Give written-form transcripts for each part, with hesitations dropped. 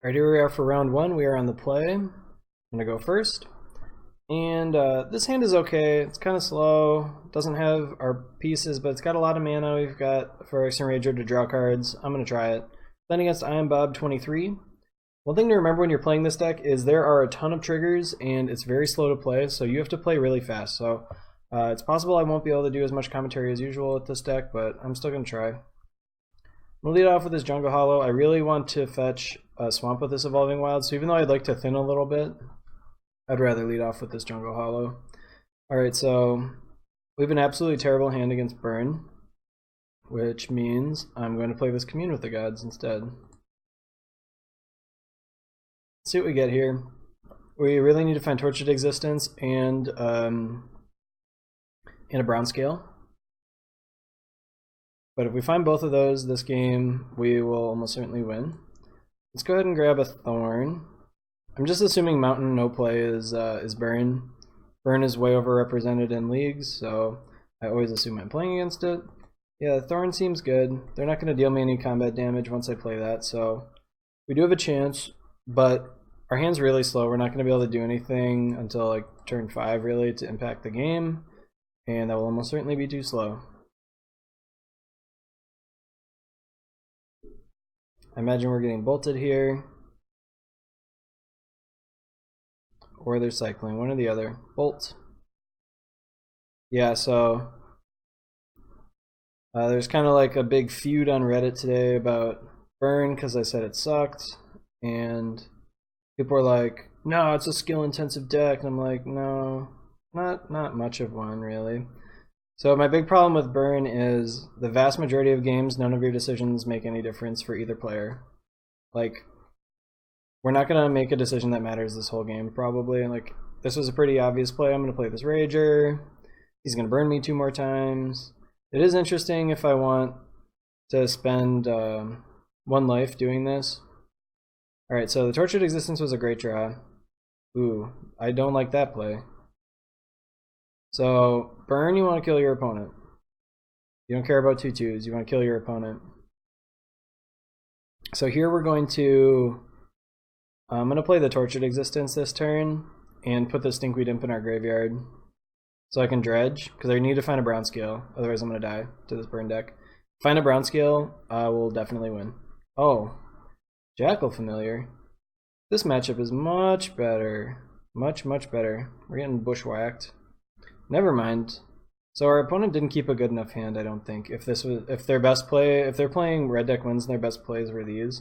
Alright, here we are for round one. We are on the play. I'm gonna go first. And this hand is okay. It's kind of slow. Doesn't have our pieces, but it's got a lot of mana. We've got for Rager to draw cards. I'm gonna try it. Then against I Am Bob 23. One thing to remember when you're playing this deck is there are a ton of triggers and it's very slow to play, so you have to play really fast. So it's possible I won't be able to do as much commentary as usual with this deck, but I'm still gonna try. I'm going to lead off with this Jungle Hollow. I really want to fetch a Swamp with this Evolving Wild, so even though I'd like to thin a little bit, I'd rather lead off with this Jungle Hollow. Alright, so we have an absolutely terrible hand against Burn, which means I'm going to play this Commune with the Gods instead. Let's see what we get here. We really need to find Tortured Existence and a Brown Scale. But if we find both of those this game, we will almost certainly win. Let's go ahead and grab a Thorn. I'm just assuming Mountain no play is Burn. Burn is way overrepresented in leagues, so I always assume I'm playing against it. Yeah, Thorn seems good. They're not going to deal me any combat damage once I play that, so we do have a chance, but our hand's really slow. We're not going to be able to do anything until like turn 5 really to impact the game, and that will almost certainly be too slow. I imagine we're getting bolted here. Or they're cycling, one or the other. Bolt. Yeah, so there's kind of like a big feud on Reddit today about Burn because I said it sucked. And people were like, no, it's a skill intensive deck. And I'm like, no, not much of one really. So my big problem with Burn is the vast majority of games, none of your decisions make any difference for either player. Like, we're not going to make a decision that matters this whole game, probably. And like, this was a pretty obvious play. I'm going to play this Rager. He's going to burn me 2 more times. It is interesting if I want to spend 1 life doing this. Alright, so the Tortured Existence was a great draw. Ooh, I don't like that play. So, burn, you want to kill your opponent. You don't care about 2/2s, you want to kill your opponent. So here we're going to... I'm going to play the Tortured Existence this turn and put the Stinkweed Imp in our graveyard so I can dredge, because I need to find a Brown Scale, otherwise I'm going to die to this burn deck. Find a Brown Scale, we'll definitely win. Oh, Jackal Familiar. This matchup is much better. Much better. We're getting bushwhacked. Never mind. So our opponent didn't keep a good enough hand, I don't think. If their best play, if they're playing red deck wins and their best plays were these.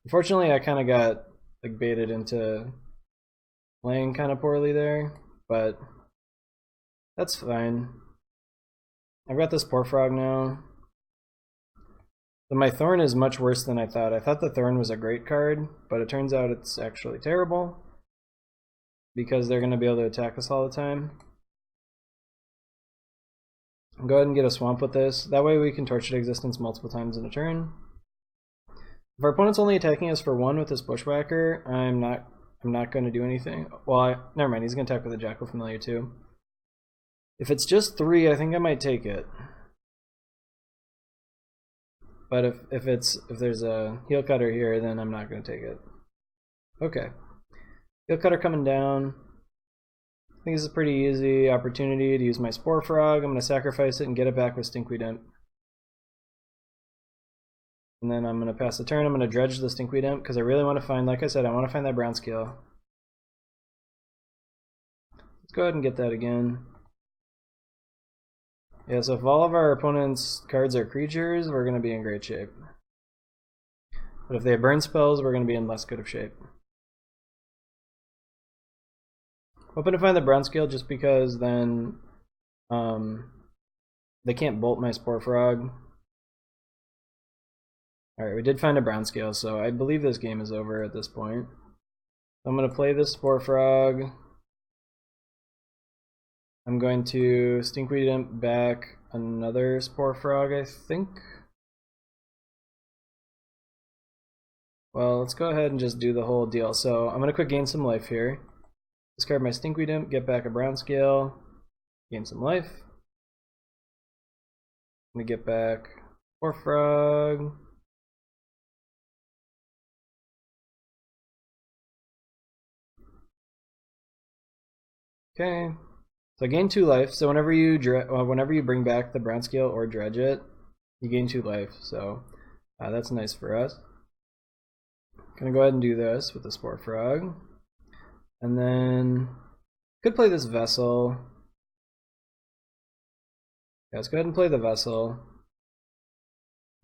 Unfortunately, I kind of got like baited into playing kind of poorly there, but that's fine. I've got this Poor Frog now. But my Thorn is much worse than I thought. I thought the Thorn was a great card, but it turns out it's actually terrible because they're going to be able to attack us all the time. Go ahead and get a Swamp with this. That way we can Tortured Existence multiple times in a turn. If our opponent's only attacking us for 1 with this Bushwhacker, I'm not going to do anything. Well, never mind. He's going to attack with a Jackal Familiar too. If it's just 3, I think I might take it. But if there's a Heel Cutter here, then I'm not going to take it. Okay. Heel Cutter coming down. I think this is a pretty easy opportunity to use my Spore Frog. I'm going to sacrifice it and get it back with Stinkweed Imp. And then I'm going to pass the turn. I'm going to dredge the Stinkweed Imp because I really want to find, like I said, I want to find that Brown Scale. Let's go ahead and get that again. Yeah, so if all of our opponent's cards are creatures, we're going to be in great shape. But if they have burn spells, we're going to be in less good of shape. Hoping to find the Brown Scale just because then they can't bolt my Spore Frog. Alright, we did find a Brown Scale, so I believe this game is over at this point. I'm going to play this Spore Frog. I'm going to Stinkweed Imp back another Spore Frog, I think. Well, let's go ahead and just do the whole deal. So I'm going to quick gain some life here. Discard my Stinkweed Imp, get back a Brown Scale, gain some life. I'm going to get back Spore Frog. Okay. So I gain 2 life. So whenever you bring back the brown scale or dredge it, you gain 2 life. So that's nice for us. Gonna go ahead and do this with the Spore Frog. And then could play this vessel. Yeah, let's go ahead and play the vessel.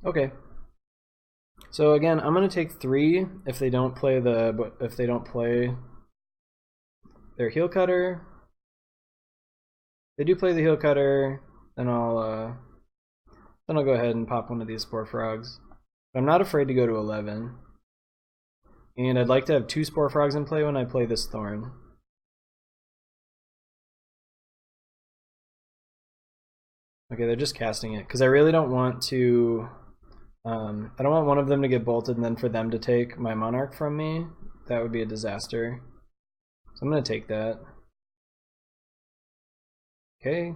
Okay. So again, I'm gonna take 3 if they don't play their heel cutter. If they do play the heel cutter, then I'll go ahead and pop one of these Spore Frogs. But I'm not afraid to go to 11. And I'd like to have 2 Spore Frogs in play when I play this Thorn. Okay, they're just casting it, because I really don't want to... I don't want one of them to get bolted and then for them to take my Monarch from me. That would be a disaster. So I'm going to take that. Okay.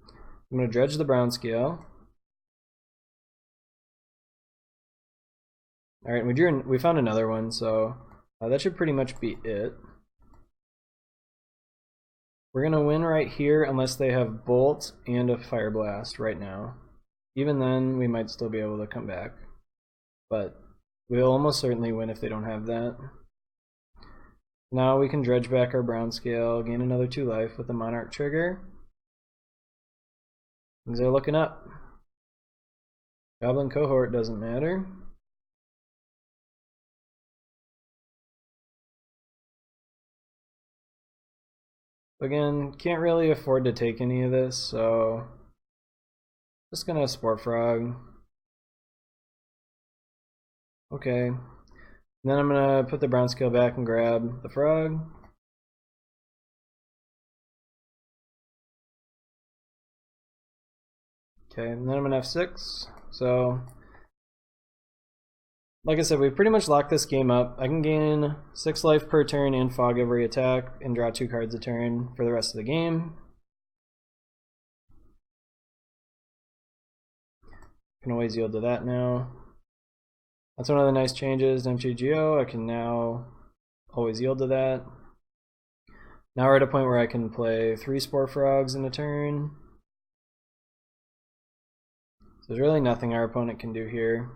I'm going to dredge the brown scale. Alright, we found another one, so that should pretty much be it. We're going to win right here unless they have Bolt and a Fire Blast right now. Even then, we might still be able to come back. But we'll almost certainly win if they don't have that. Now we can dredge back our brown scale, gain another 2 life with the Monarch trigger. Things are looking up. Goblin cohort doesn't matter. Again, can't really afford to take any of this, so just gonna Spore Frog. Okay. And then I'm gonna put the brown scale back and grab the frog. Okay, and then I'm gonna F6. So, like I said, we've pretty much locked this game up. I can gain 6 life per turn and fog every attack and draw 2 cards a turn for the rest of the game. Can always yield to that now. That's one of the nice changes to MTGO. I can now always yield to that. Now we're at a point where I can play 3 Spore Frogs in a turn. So there's really nothing our opponent can do here.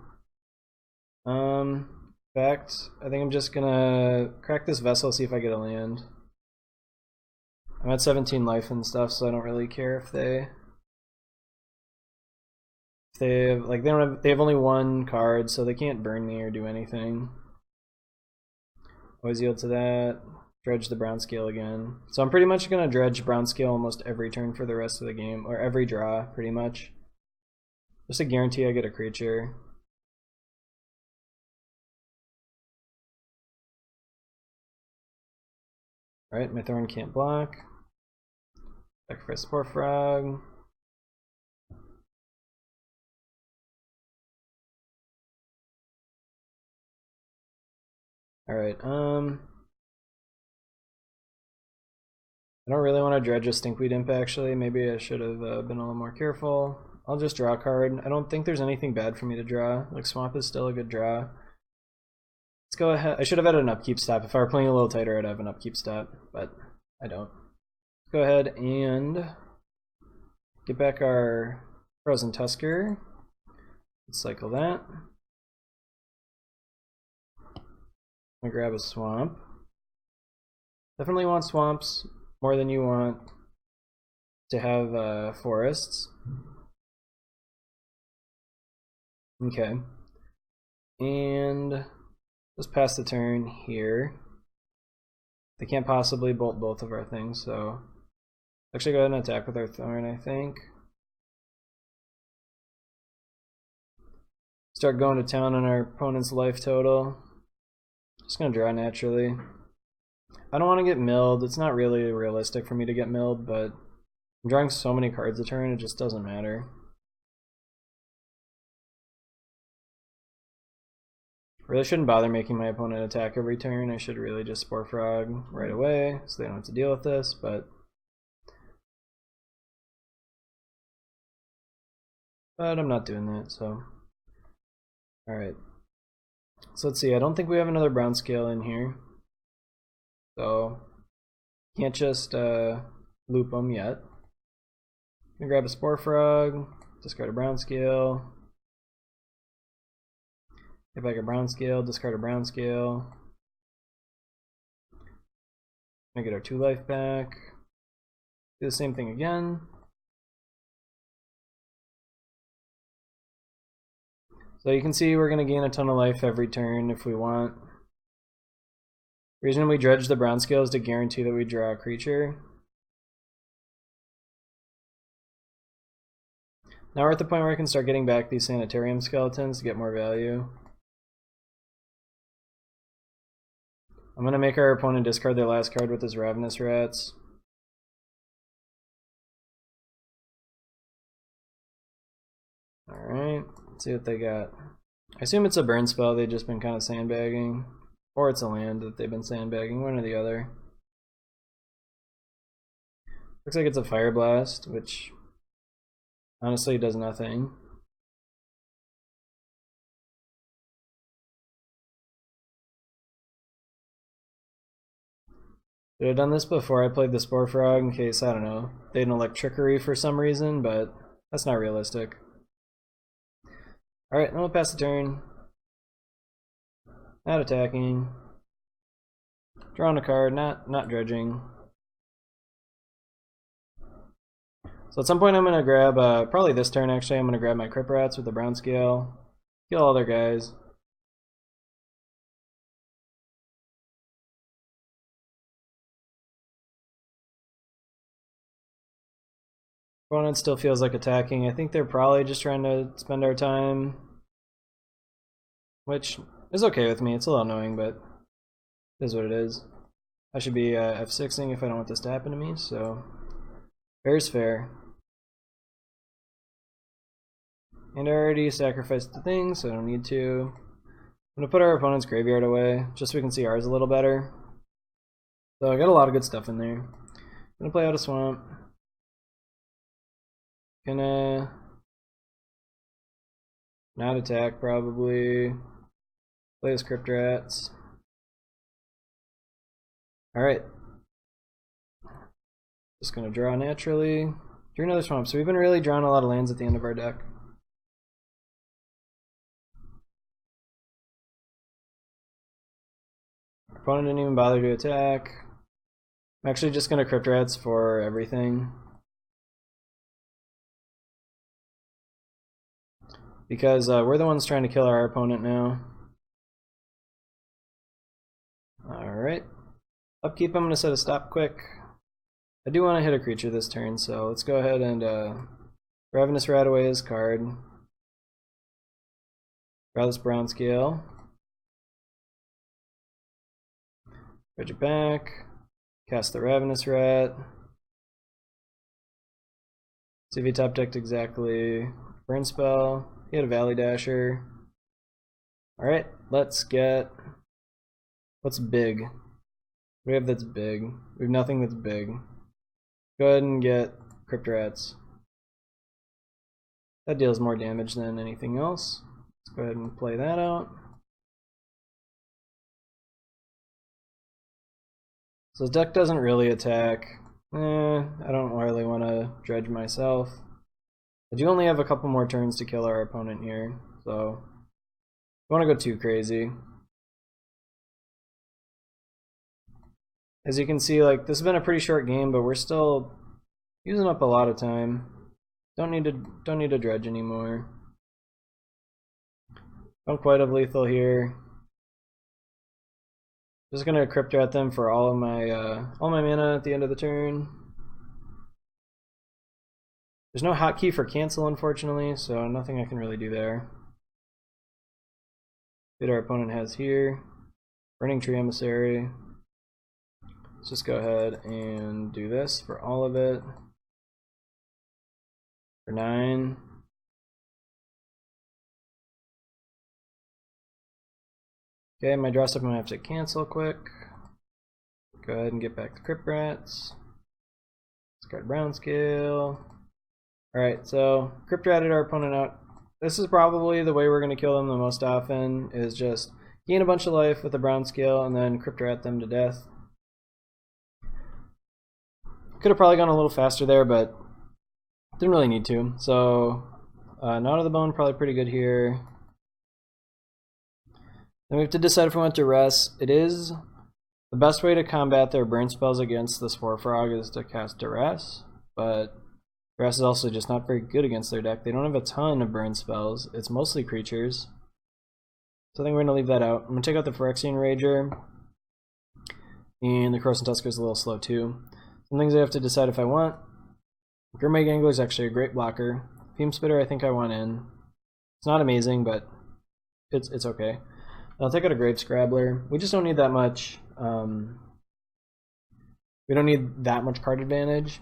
In fact, I think I'm just gonna crack this vessel, see if I get a land. I'm at 17 life and stuff, so I don't really care if they have only 1 card, so they can't burn me or do anything. Always yield to that. Dredge the brown scale again. So I'm pretty much gonna dredge brown scale almost every turn for the rest of the game, or every draw, pretty much. Just to guarantee I get a creature. Alright, my Thorn can't block. Back for a Spore Frog. Alright, I don't really want to dredge a Stinkweed Imp actually. Maybe I should have been a little more careful. I'll just draw a card. I don't think there's anything bad for me to draw. Like, Swamp is still a good draw. Let's go ahead. I should have had an upkeep step. If I were playing a little tighter, I'd have an upkeep step, but I don't. Let's go ahead and get back our Frozen Tusker. Let's cycle that. I'm gonna grab a Swamp. Definitely want swamps more than you want to have forests. Okay. And let's pass the turn here. They can't possibly bolt both of our things, so actually go ahead and attack with our Thorn, I think. Start going to town on our opponent's life total. Just gonna draw naturally. I don't want to get milled. It's not really realistic for me to get milled, but I'm drawing so many cards a turn, it just doesn't matter. Really shouldn't bother making my opponent attack every turn. I should really just Spore Frog right away so they don't have to deal with this, but I'm not doing that, so. Alright. So let's see, I don't think we have another brown scale in here. So Can't just loop them yet. I'm gonna grab a Spore Frog, discard a Brown Scale. Get back a Brown Scale, discard a Brown Scale. Gonna get our 2 life back. Do the same thing again. So you can see we're going to gain a ton of life every turn if we want. The reason we dredge the Brown Scale is to guarantee that we draw a creature. Now we're at the point where I can start getting back these Sanitarium Skeletons to get more value. I'm going to make our opponent discard their last card with his Ravenous Rats. Alright, let's see what they got. I assume it's a burn spell they've just been kind of sandbagging. Or it's a land that they've been sandbagging, one or the other. Looks like it's a Fire Blast, which honestly does nothing. Should have done this before I played the Spore Frog in case, I don't know, they didn't elect Trickery for some reason, but that's not realistic. Alright, then we'll pass the turn. Not attacking. Drawing a card, not dredging. So at some point I'm going to grab, probably this turn actually, I'm going to grab my Crypt Rats with the Brown Scale. Kill all their guys. Opponent still feels like attacking. I think they're probably just trying to spend our time, which is okay with me. It's a little annoying, but it is what it is. I should be F6ing if I don't want this to happen to me, so fair is fair. And I already sacrificed the thing, so I don't need to. I'm going to put our opponent's graveyard away, just so we can see ours a little better. So I got a lot of good stuff in there. I'm going to play out a Swamp. Gonna not attack probably. Play as Crypt Rats. Alright. Just gonna draw naturally. Drew another Swamp. So we've been really drawing a lot of lands at the end of our deck. Our opponent didn't even bother to attack. I'm actually just gonna Crypt Rats for everything. Because we're the ones trying to kill our opponent now. Alright. Upkeep, I'm going to set a stop quick. I do want to hit a creature this turn, so let's go ahead and Ravenous Rat away his card. Draw this Brown Scale. Dredge it back. Cast the Ravenous Rat. See if he top decked exactly. Burn Spell. He had a Valley Dasher. Alright, let's get... What's big? What do we have that's big? We have nothing that's big. Go ahead and get Crypt Rats. That deals more damage than anything else. Let's go ahead and play that out. So his deck doesn't really attack. I don't really want to dredge myself. I do only have a couple more turns to kill our opponent here, so I don't want to go too crazy. As you can see, like, this has been a pretty short game, but we're still using up a lot of time. Don't need to dredge anymore. Don't quite have lethal here. Just gonna Crypt Rat them for all my mana at the end of the turn. There's no hotkey for cancel, unfortunately, so nothing I can really do there. What our opponent has here. Burning Tree Emissary. Let's just go ahead and do this for all of it. For 9. Okay, my draw step I'm gonna have to cancel quick. Go ahead and get back the Crypt Rats. Discard Brown Scale. Alright, so Crypt Ratted our opponent out. This is probably the way we're going to kill them the most often, is just gain a bunch of life with a Brown Scale and then Crypt Rat them to death. Could have probably gone a little faster there, but didn't really need to. So, Knot of the Bone, probably pretty good here. Then we have to decide if we want Duress. It is the best way to combat their burn spells against the Spore Frog is to cast Duress, but Duress is also just not very good against their deck. They don't have a ton of burn spells. It's mostly creatures. So I think we're going to leave that out. I'm going to take out the Phyrexian Rager, and the Corrosive Tusker is a little slow too. Some things I have to decide if I want. Grimway Angler is actually a great blocker. Fume Spitter I think I want in. It's not amazing, but it's okay. I'll take out a Grave Scrabbler. We just don't need that much. We don't need that much card advantage.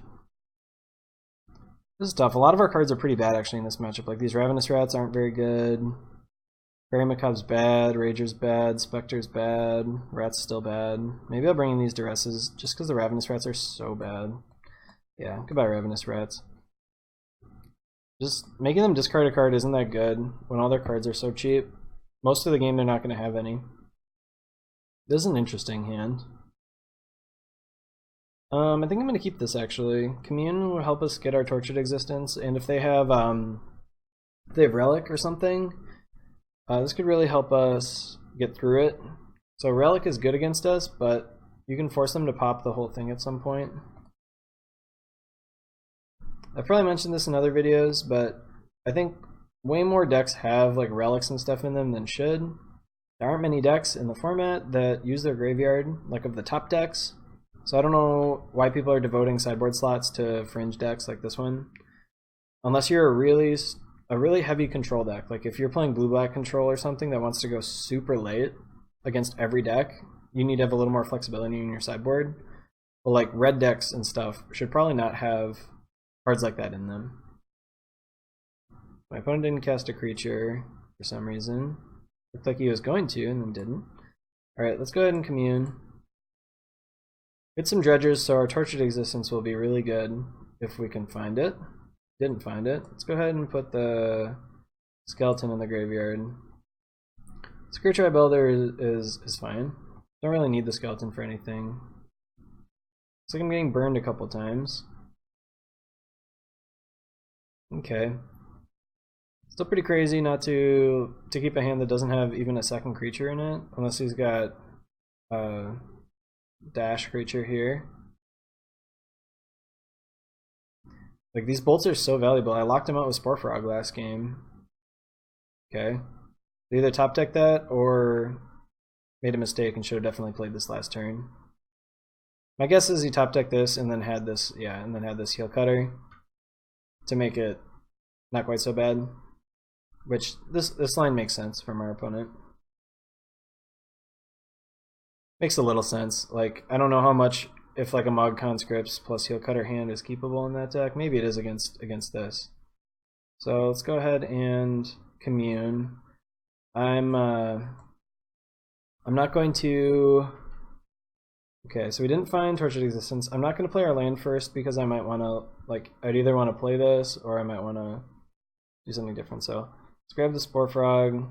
This is tough. A lot of our cards are pretty bad actually in this matchup. Like these Ravenous Rats aren't very good. Fairy Macabre's bad. Rager's bad. Spectre's bad. Rat's still bad. Maybe I'll bring in these Duresses just because the Ravenous Rats are so bad. Yeah, goodbye Ravenous Rats. Just making them discard a card isn't that good when all their cards are so cheap. Most of the game they're not going to have any. This is an interesting hand. I think I'm going to keep this actually. Commune will help us get our Tortured Existence, and if they have Relic or something, this could really help us get through it. So Relic is good against us, but you can force them to pop the whole thing at some point. I've probably mentioned this in other videos, but I think way more decks have like relics and stuff in them than should. There aren't many decks in the format that use their graveyard, like of the top decks. So I don't know why people are devoting sideboard slots to fringe decks like this one. Unless you're a really heavy control deck. Like if you're playing blue-black control or something that wants to go super late against every deck, you need to have a little more flexibility in your sideboard. But like red decks and stuff should probably not have cards like that in them. My opponent didn't cast a creature for some reason. Looked like he was going to and then didn't. Alright, let's go ahead and commune. Get some dredgers, so our Tortured Existence will be really good if we can find it. Didn't find it. Let's go ahead and put the skeleton in the graveyard. Screw Builder is fine. Don't really need the skeleton for anything. Looks like I'm getting burned a couple times. Okay. Still pretty crazy not to keep a hand that doesn't have even a second creature in it, unless he's got dash creature here. Like these bolts are so valuable. I locked him out with Spore Frog last game. Okay. Either top deck that or made a mistake and should have definitely played this last turn. My guess is he top decked this and then had this, yeah, and then had this Heel Cutter to make it not quite so bad. Which this line makes sense from our opponent. Makes a little sense. Like, I don't know how much, if like a Mog Conscripts plus Heel Cutter hand is keepable in that deck. Maybe it is against this. So let's go ahead and commune. I'm not going to... Okay, so we didn't find Tortured Existence. I'm not going to play our land first because I might want to, like, I'd either want to play this or I might want to do something different. So let's grab the Spore Frog.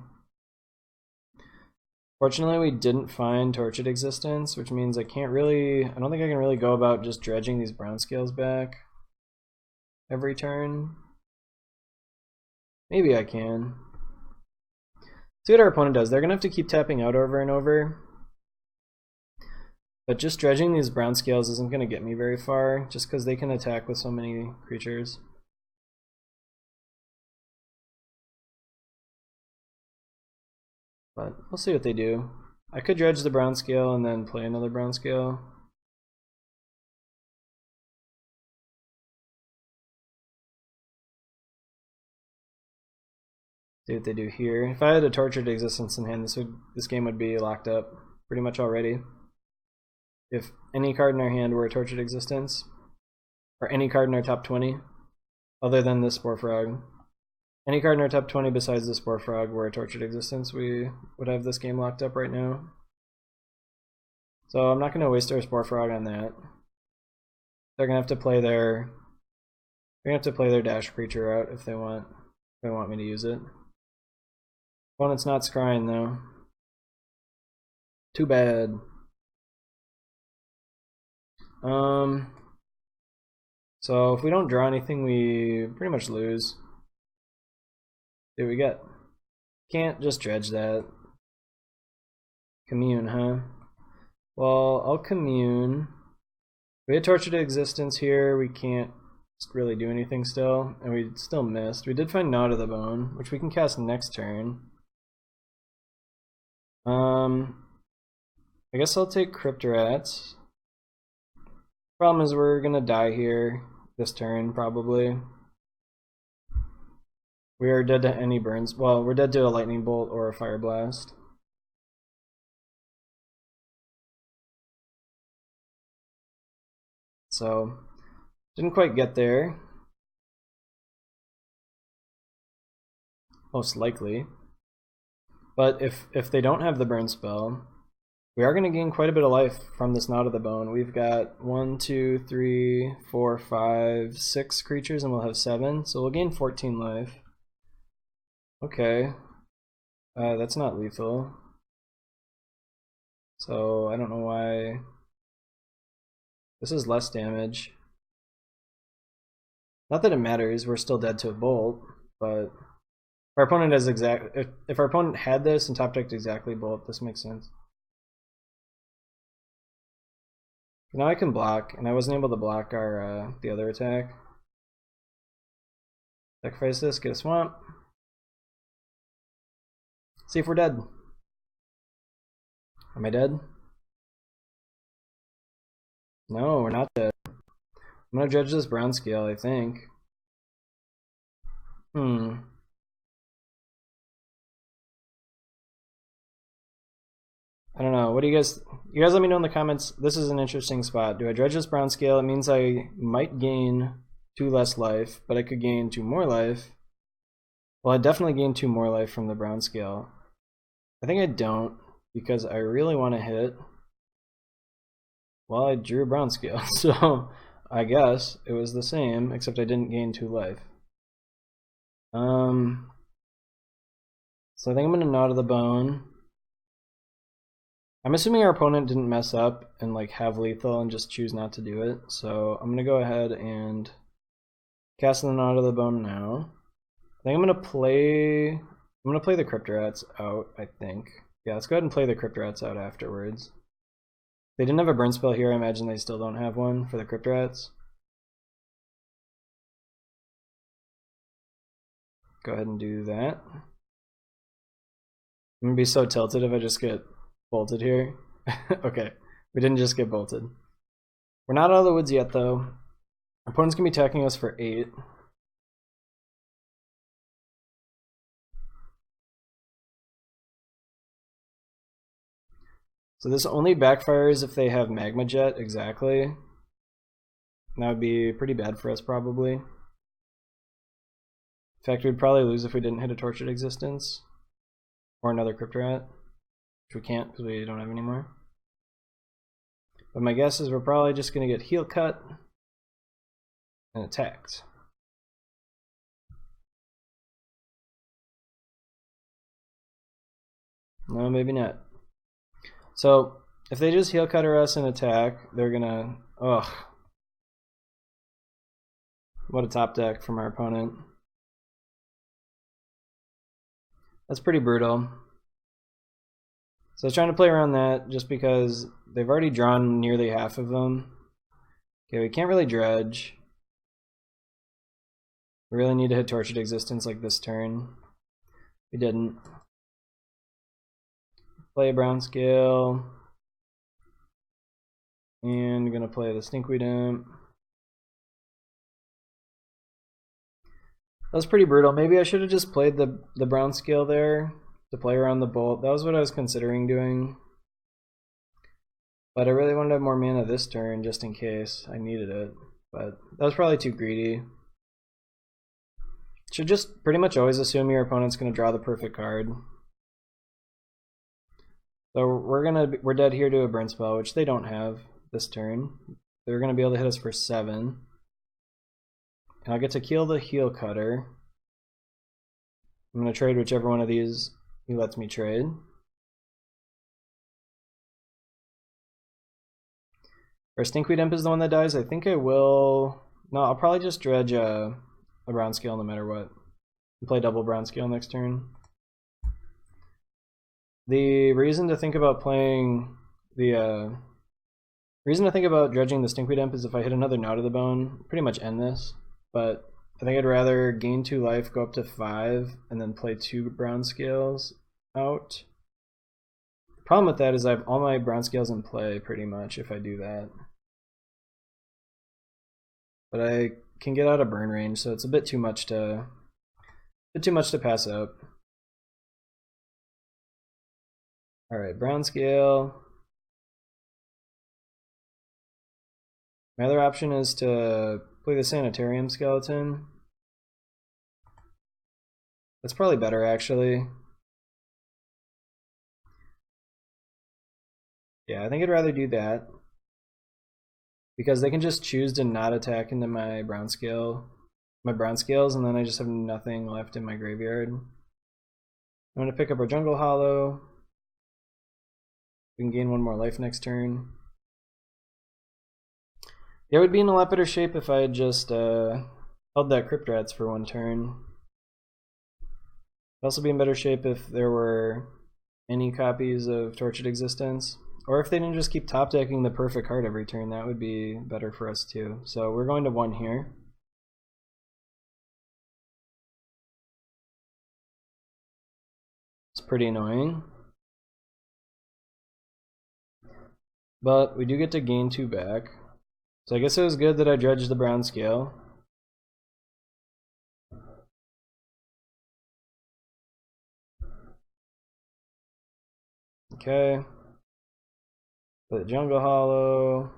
Fortunately, we didn't find Tortured Existence, which means I don't think I can really go about just dredging these brown scales back every turn. Maybe I can. See what our opponent does. They're going to have to keep tapping out over and over. But just dredging these brown scales isn't going to get me very far, just because they can attack with so many creatures. But we'll see what they do. I could dredge the brown scale and then play another brown scale. See what they do here. If I had a Tortured Existence in hand, this game would be locked up pretty much already. If any card in our hand were a Tortured Existence, or any card in our top 20, other than the Spore Frog, any card in our top 20 besides the Spore Frog were a Tortured Existence, we would have this game locked up right now. So I'm not going to waste our Spore Frog on that. They're going to have to play their dash creature out if they want me to use it. Opponent's not scrying though. Too bad. So if we don't draw anything, we pretty much lose. What do we get? Can't just dredge that. Commune, huh? Well, I'll commune. We had Tortured Existence here. We can't really do anything still, and we still missed. We did find Gnaw to the Bone, which we can cast next turn. I guess I'll take Cryptorats. Problem is we're gonna die here this turn, probably. We are dead to any burns. Well, we're dead to a Lightning Bolt or a Fire Blast. So, didn't quite get there. Most likely. But if they don't have the burn spell, we are going to gain quite a bit of life from this Gnaw to the Bone. We've got 1, 2, 3, 4, 5, 6 creatures, and we'll have 7. So we'll gain 14 life. Okay. That's not lethal. So I don't know why. This is less damage. Not that it matters, we're still dead to a bolt, but if our opponent has if our opponent had this and top decked exactly bolt, this makes sense. Now I can block, and I wasn't able to block our the other attack. Sacrifice this, get a swamp. See if we're dead. Am I dead? No, we're not dead. I'm gonna judge this brown scale, I think. I don't know. What do you guys let me know in the comments. This is an interesting spot. Do I dredge this brown scale? It means I might gain 2 less life, but I could gain 2 more life. Well, I definitely gain 2 more life from the brown scale. I think I don't, because I really want to hit. Well, I drew a brown scale, so I guess it was the same, except I didn't gain 2 life. So I think I'm gonna Gnaw to the Bone. I'm assuming our opponent didn't mess up and like have lethal and just choose not to do it. So I'm gonna go ahead and cast the Gnaw to the Bone now. I think I'm gonna play the Cryptorats out, I think. Yeah, let's go ahead and play the Cryptorats out afterwards. They didn't have a burn spell here, I imagine they still don't have one for the Cryptorats. Go ahead and do that. I'm gonna be so tilted if I just get bolted here. Okay, we didn't just get bolted. We're not out of the woods yet, though. Our opponent's gonna be attacking us for 8. So this only backfires if they have Magma Jet, exactly. And that would be pretty bad for us, probably. In fact, we'd probably lose if we didn't hit a Tortured Existence. Or another Cryptorat. Which we can't because we don't have any more. But my guess is we're probably just going to get heel cut and attacked. No, maybe not. So if they just heel cutter us and attack, they're gonna. Ugh. What a top deck from our opponent. That's pretty brutal. So I was trying to play around that just because they've already drawn nearly half of them. Okay, we can't really dredge. We really need to hit Tortured Existence like this turn. We didn't. Play a brown scale. And gonna play the Stinkweed Imp. That was pretty brutal. Maybe I should have just played the brown scale there to play around the bolt. That was what I was considering doing. But I really wanted to have more mana this turn just in case I needed it. But that was probably too greedy. Should just pretty much always assume your opponent's going to draw the perfect card. So we're dead here to a burn spell, which they don't have this turn. They're going to be able to hit us for 7. And I'll get to kill the heel cutter. I'm going to trade whichever one of these he lets me trade. Our Stinkweed Imp is the one that dies. I think I will No, I'll probably just dredge a brown scale no matter what. And play double brown scale next turn. The reason to think about playing the reason to think about dredging the Stinkweed Imp is if I hit another Gnaw to the Bone, pretty much end this. But I think I'd rather gain 2 life, go up to 5, and then play 2 brown scales out. The problem with that is I have all my brown scales in play pretty much if I do that. But I can get out of burn range, so it's a bit too much to pass up. Alright, brown scale. My other option is to play the Sanitarium skeleton. That's probably better actually. Yeah, I think I'd rather do that. Because they can just choose to not attack into my brown scales, and then I just have nothing left in my graveyard. I'm going to pick up our Jungle Hollow. We can gain 1 more life next turn. Yeah, it would be in a lot better shape if I had just held that Crypt Rats for 1 turn. It'd also be in better shape if there were any copies of Tortured Existence. Or if they didn't just keep top decking the perfect card every turn, that would be better for us too. So we're going to 1 here. It's pretty annoying. But we do get to gain 2 back. So I guess it was good that I dredged the brown scale. Okay. Play the Jungle Hollow.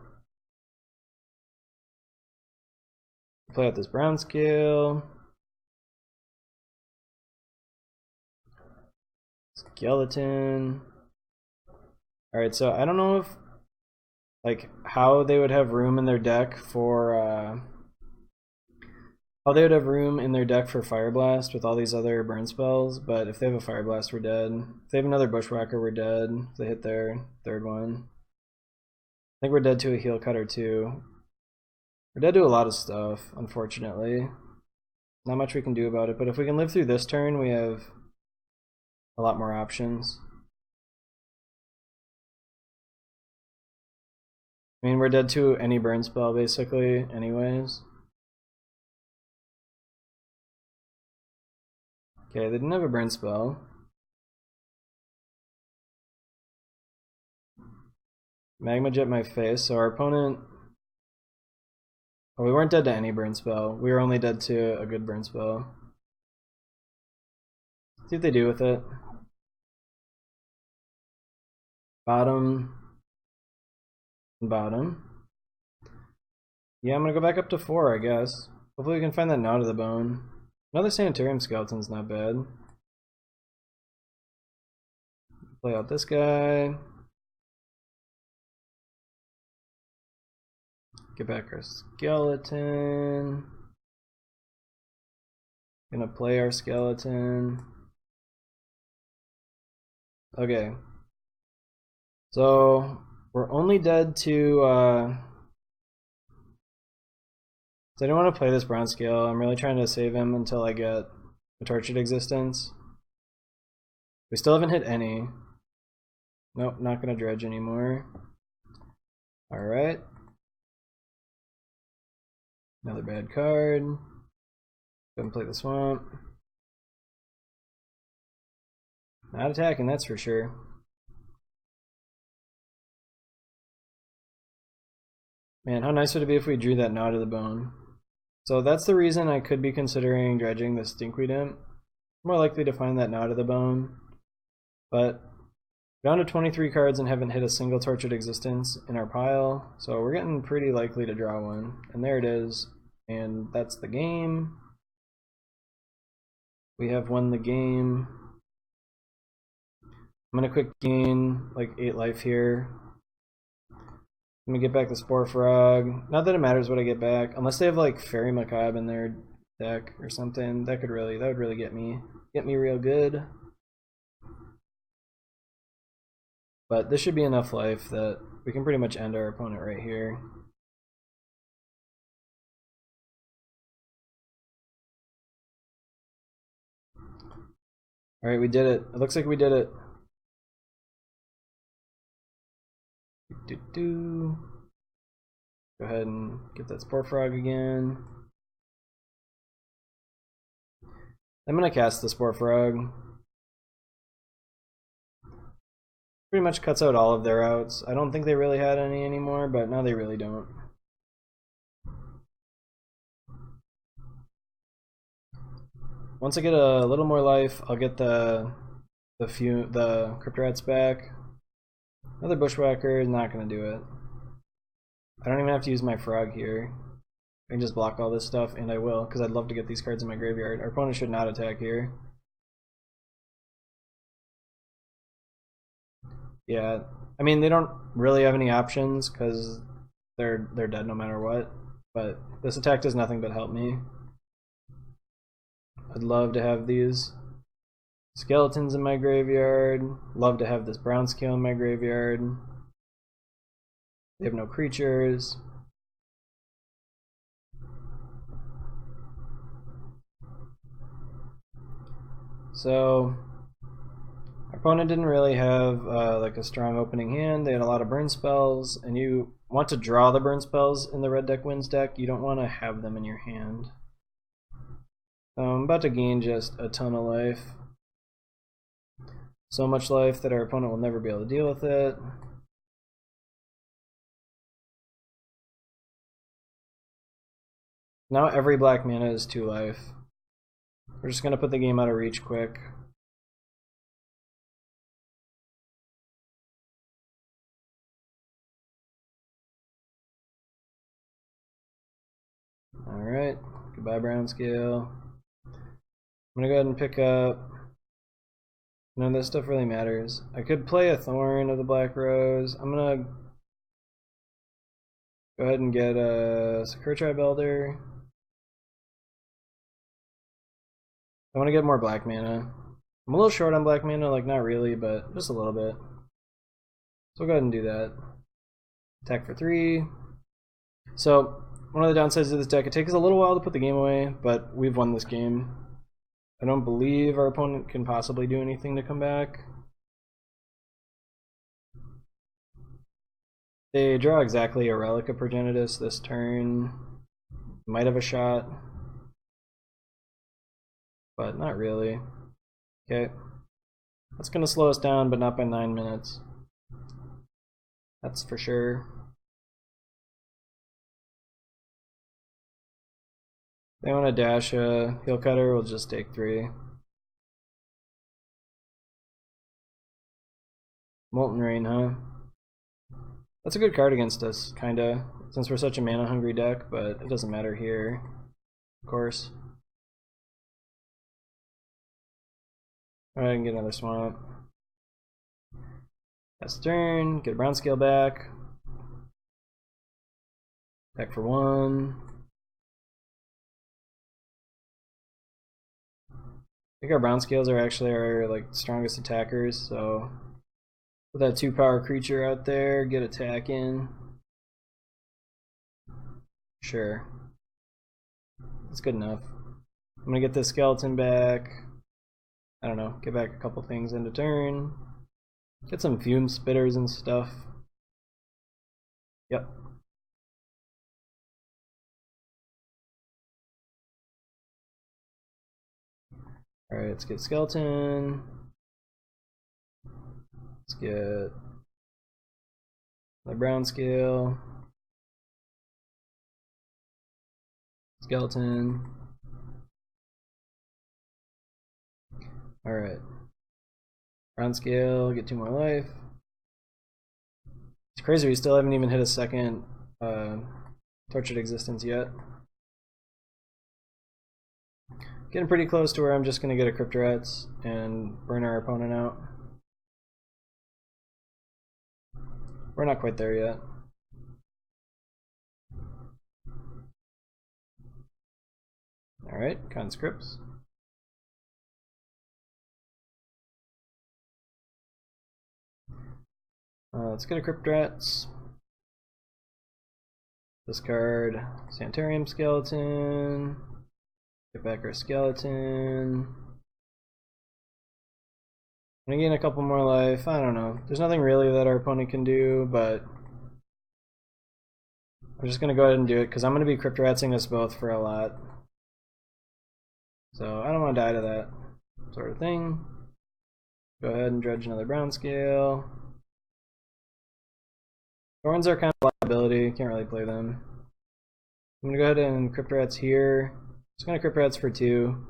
Play out this brown scale. Skeleton. Alright, so I don't know if how they would have room in their deck for Fire Blast with all these other burn spells, but if they have a Fire Blast, we're dead. If they have another Bushwhacker, we're dead. If they hit their 3rd one. I think we're dead to a Heel Cutter too. We're dead to a lot of stuff, unfortunately. Not much we can do about it, but if we can live through this turn, we have a lot more options. I mean, we're dead to any burn spell, basically, anyways. Okay, they didn't have a burn spell. Magma Jet my face, so our opponent... Well, we weren't dead to any burn spell. We were only dead to a good burn spell. See what they do with it. Bottom. Bottom. Yeah, I'm gonna go back up to 4, I guess. Hopefully we can find that Gnaw to the Bone. Another Sanitarium skeleton's not bad. Play out this guy. Get back our skeleton. Gonna play our skeleton. Okay. So we're only dead to so I don't want to play this brown scale. I'm really trying to save him until I get a Tortured Existence. We still haven't hit any. Nope, not gonna dredge anymore. Alright. Another bad card. Go ahead and play the Swamp. Not attacking, that's for sure. Man, how nice would it be if we drew that Gnaw to the Bone? So that's the reason I could be considering dredging the Stinkweed Imp. More likely to find that Gnaw to the Bone. But down to 23 cards and haven't hit a single Tortured Existence in our pile, so we're getting pretty likely to draw one. And there it is. And that's the game. We have won the game. I'm gonna quick gain like 8 life here. I'm gonna get back the Spore Frog. Not that it matters what I get back, unless they have like Fairy Macabre in their deck or something. That would really get me real good. But this should be enough life that we can pretty much end our opponent right here. Alright, we did it. It looks like we did it. Go ahead and get that Spore Frog again. I'm gonna cast the Spore Frog. Pretty much cuts out all of their outs. I don't think they really had any anymore, but now they really don't. Once I get a little more life, I'll get the Crypt Rats back. Another Bushwhacker is not going to do it. I don't even have to use my Frog here. I can just block all this stuff, and I will, because I'd love to get these cards in my graveyard. Our opponent should not attack here. Yeah, I mean, they don't really have any options, because they're dead no matter what. But this attack does nothing but help me. I'd love to have these skeletons in my graveyard. Love to have this brown scale in my graveyard. They have no creatures. So our opponent didn't really have like a strong opening hand. They had a lot of burn spells, and you want to draw the burn spells in the red deck wins deck. You don't want to have them in your hand. I'm about to gain just a ton of life. So much life that our opponent will never be able to deal with it. Now every black mana is 2 life. We're just going to put the game out of reach quick. Alright, goodbye brown scale. I'm going to go ahead and pick up... None of this stuff really matters. I could play a Thorn of the Black Rose. I'm going to go ahead and get a Sakura Tribe Elder. I want to get more black mana. I'm a little short on black mana, like not really, but just a little bit. So I'll go ahead and do that. Attack for 3. So, one of the downsides of this deck, it takes a little while to put the game away, but we've won this game. I don't believe our opponent can possibly do anything to come back. They draw exactly a Relic of Progenitus this turn. Might have a shot, but not really. Okay. That's going to slow us down, but not by 9 minutes. That's for sure. They want to dash a Heel Cutter, we'll just take 3. Molten Rain, huh? That's a good card against us, kinda, since we're such a mana-hungry deck, but it doesn't matter here, of course. Alright, I can get another Swamp. That's turn, get a brown scale back. Back for 1. I think our brown scales are actually our like strongest attackers, so put that 2-power creature out there, get attack in. Sure. That's good enough. I'm gonna get this skeleton back. I don't know, get back a couple things into turn. Get some fume spitters and stuff. Yep. Alright, let's get skeleton. Let's get the brown scale. Skeleton. Alright. Brown scale, get 2 more life. It's crazy, we still haven't even hit a second Tortured Existence yet. Getting pretty close to where I'm just going to get a Crypt Rats and burn our opponent out. We're not quite there yet. Alright, conscripts. Let's get a Crypt Rats. Discard Sanitarium Skeleton. Get back our skeleton. gonna gain a couple more life. I don't know. There's nothing really that our opponent can do, but I'm just gonna go ahead and do it because I'm gonna be cryptoratzing us both for a lot. So I don't want to die to that sort of thing. Go ahead and dredge another brown scale. Thorns are kind of liability, can't really play them. I'm gonna go ahead and cryptorats here. Just gonna cryptorats for 2.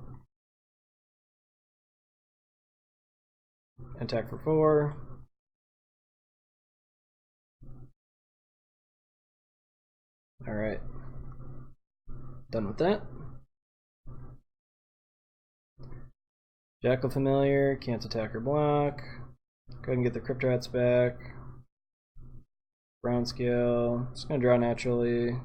Attack for 4. Alright. Done with that. Jackal Familiar, can't attack or block. Go ahead and get the cryptorats back. Brown scale, just gonna draw naturally.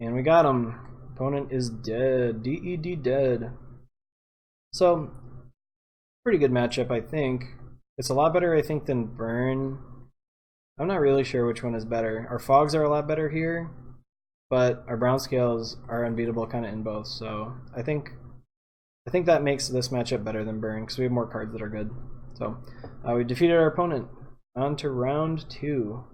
And we got him. Opponent is dead. DED dead. So, pretty good matchup, I think. It's a lot better, I think, than Burn. I'm not really sure which one is better. Our fogs are a lot better here, but our brown scales are unbeatable kind of in both. So I think that makes this matchup better than Burn because we have more cards that are good. So we defeated our opponent. On to round 2.